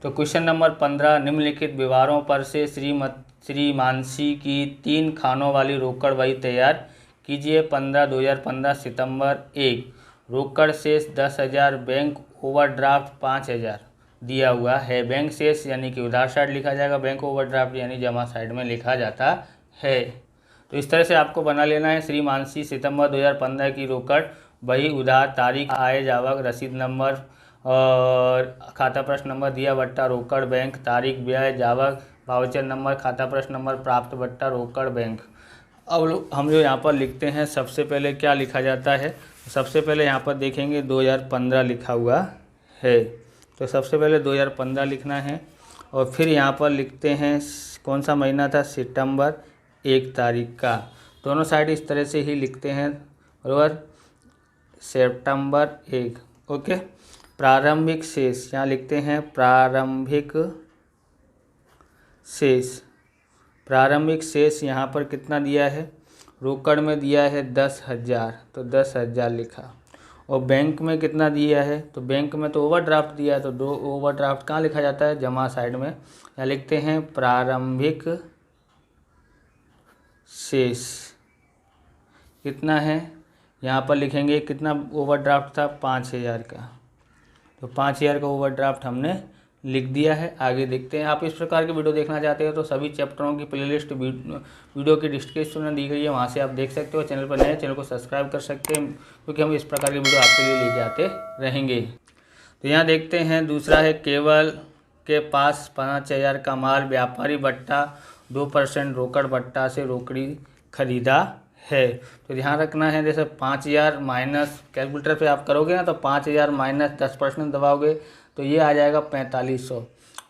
तो question number 15, निम्नलिखित व्यवहारों पर से श्री मानसी की 3 खानों वाली रोकड़ बही तैयार कीजिए। 15/2015 सितंबर। 1, रोकड़ शेष 10,000, बैंक ओवरड्राफ्ट 5,000 दिया हुआ है। बैंक शेष यानी कि उधार साइड लिखा जाएगा, बैंक ओवरड्राफ्ट यानी जमा साइड में लिखा जाता है। तो इस तरह से आपको बना लेना है। श्री मानसी सितंबर 2015 की रोकड़ बही, उधार, तारीख, आय जावक, रसीद नंबर और खाता प्रश्न नंबर दिया बट्टा रोकड़ बैंक, तारीख, ब्याज जावक, वाउचर नंबर, खाता प्रश्न नंबर, प्राप्त बट्टा रोकड़ बैंक। अब हम जो यहाँ पर लिखते हैं, सबसे पहले क्या लिखा जाता है, सबसे पहले यहाँ पर देखेंगे 2015 लिखा हुआ है, तो सबसे पहले 2015 लिखना है। और फिर यहाँ पर लिखते हैं कौन सा महीना था, सितंबर 1 तारीख का। दोनों साइड इस तरह से ही लिखते हैं, बराबर, सितंबर 1। ओके। प्रारंभिक शेष यहाँ लिखते हैं, प्रारंभिक शेष। प्रारंभिक शेष यहाँ पर कितना दिया है, रोकड़ में दिया है 10,000, तो 10,000 लिखा। और बैंक में कितना दिया है, तो बैंक में तो ओवरड्राफ्ट दिया है, तो दो ओवरड्राफ्ट कहाँ लिखा जाता है, जमा साइड में। यहाँ लिखते हैं प्रारंभिक शेष कितना है, यहाँ पर लिखेंगे कितना ओवरड्राफ्ट था, 5,000 का। तो 5,000 का ओवरड्राफ्ट हमने लिख दिया है। आगे देखते हैं। आप इस प्रकार के वीडियो देखना चाहते हो तो सभी चैप्टरों की प्लेलिस्ट वीडियो की डिस्क्रिप्शन में दी गई है, वहाँ से आप देख सकते हो। चैनल पर नए चैनल को सब्सक्राइब कर सकते हैं, क्योंकि हम इस प्रकार की वीडियो आपके लिए लेके आते रहेंगे। तो यहाँ देखते हैं, दूसरा है, केवल के पास 5,000 का माल व्यापारी बट्टा 2% रोकड़ बट्टा से रोकड़ी खरीदा है। तो ध्यान रखना है, जैसे 5,000 माइनस, कैलकुलेटर पे आप करोगे ना, तो 5,000 माइनस 10% दबाओगे तो ये आ जाएगा 4500।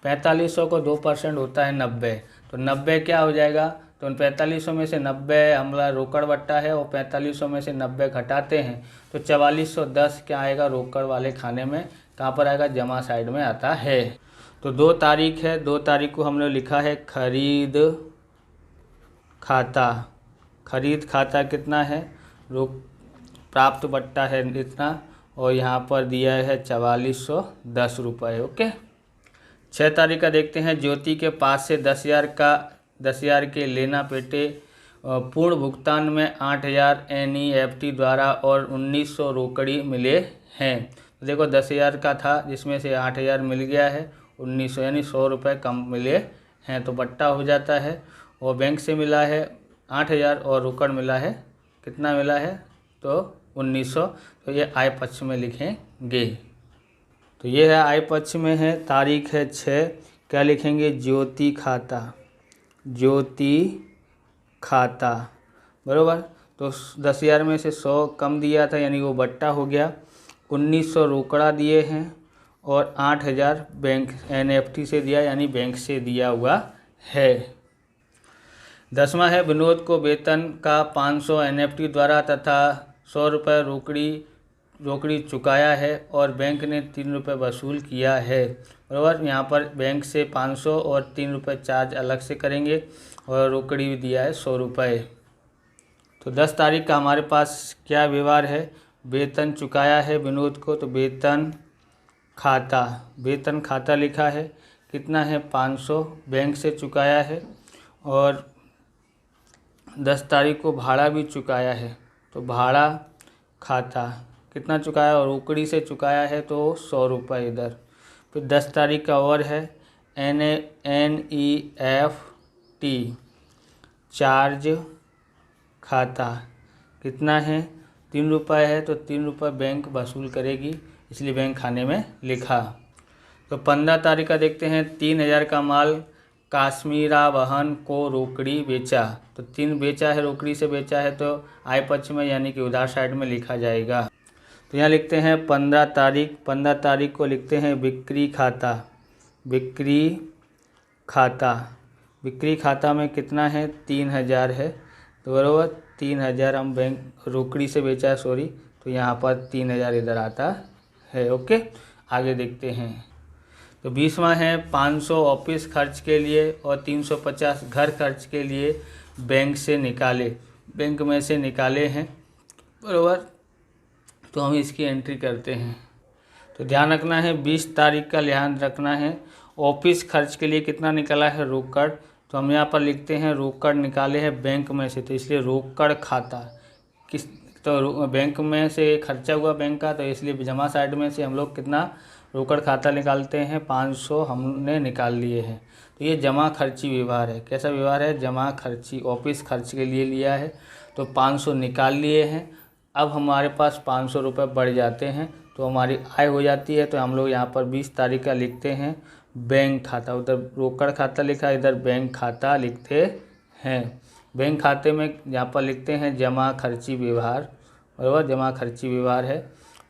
4500 को 2% होता है 90, तो 90 क्या हो जाएगा, तो 4500 में से 90 हमारा रोकड़ बट्टा है, और 4500 में से 90 घटाते हैं तो 4410 क्या आएगा, रोकड़ वाले खाने में कहाँ पर आएगा, जमा साइड में आता है। तो 2 तारीख है, 2 तारीख को हमने लिखा है खरीद खाता। खरीद खाता कितना है, प्राप्त बट्टा है इतना, और यहाँ पर दिया है 4410 रुपये। ओके। 6 तारीख का देखते हैं, ज्योति के पास से 10,000 के लेना पेटे पूर्ण भुगतान में 8,000 NEFT द्वारा और 1900 रोकड़ी मिले हैं। तो देखो 10,000 का था, जिसमें से 8,000 मिल गया है, 1900 यानी 100 रुपये कम मिले हैं, तो बट्टा हो जाता है। और बैंक से मिला है 8,000 और रोकड़ मिला है, कितना मिला है, तो 1900। तो ये आय पक्ष में लिखेंगे। तो ये है आय पक्ष में है। तारीख है 6, क्या लिखेंगे, ज्योति खाता, ज्योति खाता, बराबर। तो 10,000 में से 100 कम दिया था, यानी वो बट्टा हो गया। 1900 रोकड़ा दिए हैं और 8,000 बैंक NEFT से दिया, यानी बैंक से दिया हुआ है। 10वां है, विनोद को वेतन का 500 NEFT द्वारा तथा 100 रुपये रोकड़ी चुकाया है और बैंक ने 3 रुपये वसूल किया है, बराबर। यहाँ पर बैंक से 500 और 3 रुपये चार्ज अलग से करेंगे, और रोकड़ी भी दिया है 100 रुपये। तो 10 तारीख का हमारे पास क्या व्यवहार है, वेतन चुकाया है विनोद को, तो वेतन खाता लिखा है, कितना है, 500 बैंक से चुकाया है। और 10 तारीख को भाड़ा भी चुकाया है, तो भाड़ा खाता कितना चुकाया, और रोकड़ी से चुकाया है तो 100 रुपये इधर। फिर 10 तारीख का और है, NEFT चार्ज खाता कितना है, 3 रुपये है, तो 3 रुपये बैंक वसूल करेगी, इसलिए बैंक खाने में लिखा। तो 15 तारीख का देखते हैं, 3,000 का माल काश्मीरा बहन को रोकड़ी बेचा, तो 3 बेचा है, रोकड़ी से बेचा है, तो आय पक्ष में यानी कि उधार साइड में लिखा जाएगा। तो यहाँ लिखते हैं 15 तारीख को लिखते हैं बिक्री खाता में कितना है, 3,000 है, तो बराबर 3,000 हम बैंक रोकड़ी से बेचा है, सॉरी, तो यहाँ पर 3,000 इधर आता है। ओके। आगे देखते हैं। तो 20वां है, 500 ऑफिस खर्च के लिए और 350 घर खर्च के लिए बैंक में से निकाले हैं, बराबर। तो हम इसकी एंट्री करते हैं। तो ध्यान रखना है, 20 तारीख का ध्यान रखना है, ऑफिस खर्च के लिए कितना निकला है रोकड़, तो हम यहाँ पर लिखते हैं रोकड़ निकाले हैं बैंक में से, तो इसलिए रोकड़ खाता किस, तो बैंक में से खर्चा हुआ बैंक का, तो इसलिए जमा साइड में से हम लोग कितना रोकड़ खाता निकालते हैं 500 हमने निकाल लिए हैं। तो ये जमा खर्ची व्यवहार है। कैसा व्यवहार है? जमा खर्ची, ऑफिस खर्च के लिए लिया है तो 500 निकाल लिए हैं। अब हमारे पास 500 रुपये बढ़ जाते हैं तो हमारी आय हो जाती है। तो हम लोग यहाँ पर 20 तारीख का लिखते हैं बैंक खाता, उधर रोकड़ खाता लिखा, इधर बैंक खाता लिखते हैं। बैंक खाते में यहाँ पर लिखते हैं जमा खर्ची व्यवहार, बराबर, जमा खर्ची व्यवहार है।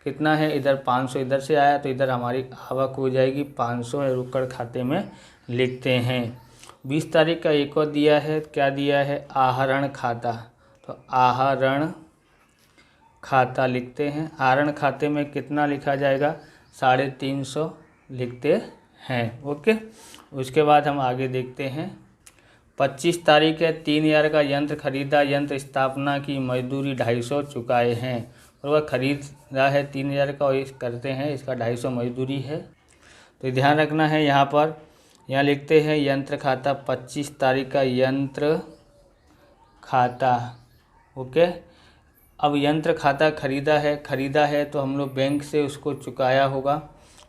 कितना है? इधर 500 इधर से आया तो इधर हमारी आवक हो जाएगी 500 है, रोकड़ खाते में लिखते हैं। 20 तारीख का एक और दिया है, क्या दिया है? आहरण खाता, तो आहरण खाता लिखते हैं। आहरण खाते में कितना लिखा जाएगा? 350 लिखते हैं। ओके, उसके बाद हम आगे देखते हैं। 25 तारीख है, 3000 का यंत्र खरीदा, यंत्र स्थापना की मजदूरी 250 चुकाए हैं। और वह खरीदा है 3000 का और इस करते हैं, इसका 250 मजदूरी है। तो ध्यान रखना है, यहाँ लिखते हैं यंत्र खाता 25 तारीख का यंत्र खाता। ओके, अब यंत्र खाता खरीदा है तो हम लोग बैंक से उसको चुकाया होगा,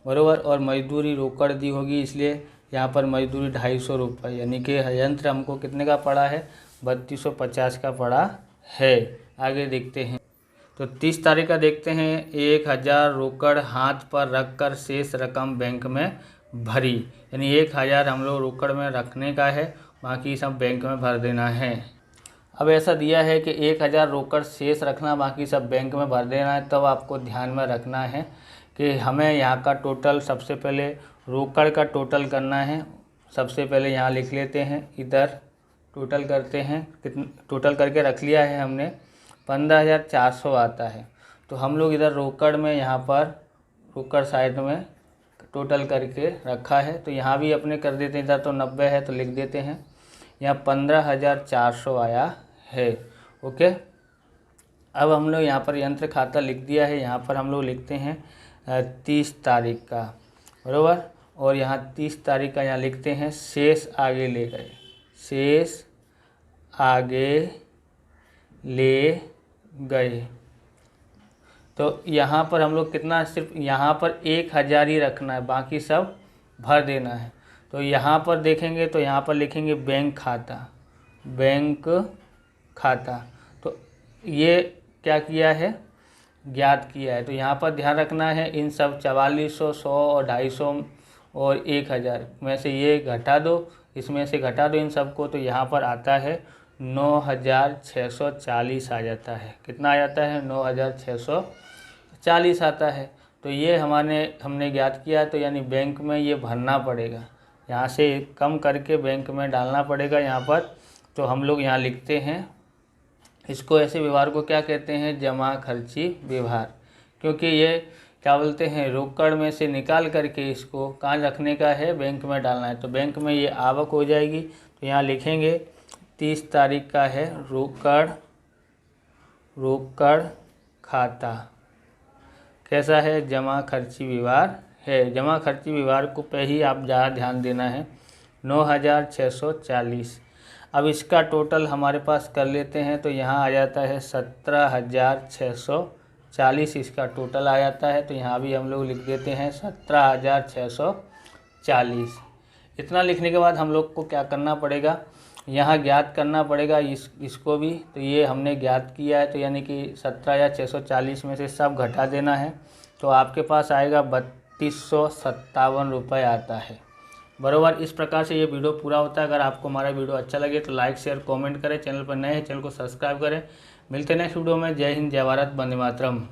बराबर, और मजदूरी रोकड़ दी होगी, इसलिए यहाँ पर मजदूरी 250 रुपये, यानी कि यंत्र हमको कितने का पड़ा है? 3250 का पड़ा है। आगे देखते हैं। तो 30 तारीख का देखते हैं। 1000 रोकड़ हाथ पर रखकर शेष रकम बैंक में भरी, यानी 1000 हम लोग रोकड़ में रखने का है, बाकी सब बैंक में भर देना है। अब ऐसा दिया है कि 1000 रोकड़ शेष रखना, बाकी सब बैंक में भर देना है। तब आपको ध्यान में रखना है कि हमें यहाँ का टोटल, सबसे पहले रोकड़ का टोटल करना है। सबसे पहले यहाँ लिख लेते हैं, इधर टोटल करते हैं, कितना टोटल करके रख लिया है हमने, 15400 आता है। तो हम लोग इधर रोकड़ में, यहाँ पर रोकड़ साइड में टोटल करके रखा है, तो यहाँ भी अपने कर देते हैं। इधर तो 90 है तो लिख देते हैं, यहाँ 15400 आया है। ओके, अब हम लोग यहाँ पर यंत्र खाता लिख दिया है, यहाँ पर हम लोग लिखते हैं 30 तारीख का, बराबर, और यहाँ 30 तारीख का यहाँ लिखते हैं शेष आगे ले गए, शेष आगे ले गए। तो यहाँ पर हम लोग कितना, सिर्फ यहाँ पर 1000 ही रखना है, बाकी सब भर देना है। तो यहाँ पर देखेंगे तो यहाँ पर लिखेंगे बैंक खाता, बैंक खाता। तो ये क्या किया है? ज्ञात किया है। तो यहाँ पर ध्यान रखना है, इन सब 4400, 100 और 250 और 1000 में से ये घटा दो, इसमें से घटा दो इन सबको, तो यहाँ पर आता है 9640 आ जाता है। कितना आ जाता है? 9640 आता है। तो ये हमने ज्ञात किया, तो यानी बैंक में ये भरना पड़ेगा, यहाँ से कम करके बैंक में डालना पड़ेगा यहाँ पर। तो हम लोग यहाँ लिखते हैं, इसको, ऐसे व्यवहार को क्या कहते हैं? जमा खर्ची व्यवहार। क्योंकि ये क्या बोलते हैं, रोकड़ में से निकाल करके इसको कहाँ रखने का है? बैंक में डालना है। तो बैंक में ये आवक हो जाएगी। तो यहाँ लिखेंगे 30 तारीख का है रोकड़ खाता। कैसा है? जमा खर्ची व्यवहार है। जमा खर्ची व्यवहार को पे ही आप ज़्यादा ध्यान देना है। 9640। अब इसका टोटल हमारे पास कर लेते हैं, तो यहाँ आ जाता है 17640, इसका टोटल आ जाता है। तो यहाँ भी हम लोग लिख देते हैं 17640। इतना लिखने के बाद हम लोग को क्या करना पड़ेगा? यहाँ ज्ञात करना पड़ेगा इसको भी। तो ये हमने ज्ञात किया है, तो यानी कि 17640 में से सब घटा देना है, तो आपके पास आएगा 3257 रुपये आता है, बराबर। इस प्रकार से ये वीडियो पूरा होता है। अगर आपको हमारा वीडियो अच्छा लगे तो लाइक शेयर कमेंट करें। चैनल पर नए हैं, चैनल को सब्सक्राइब करें। मिलते हैं नेक्स्ट वीडियो में। जय हिंद, जय भारत, वंदे मातरम।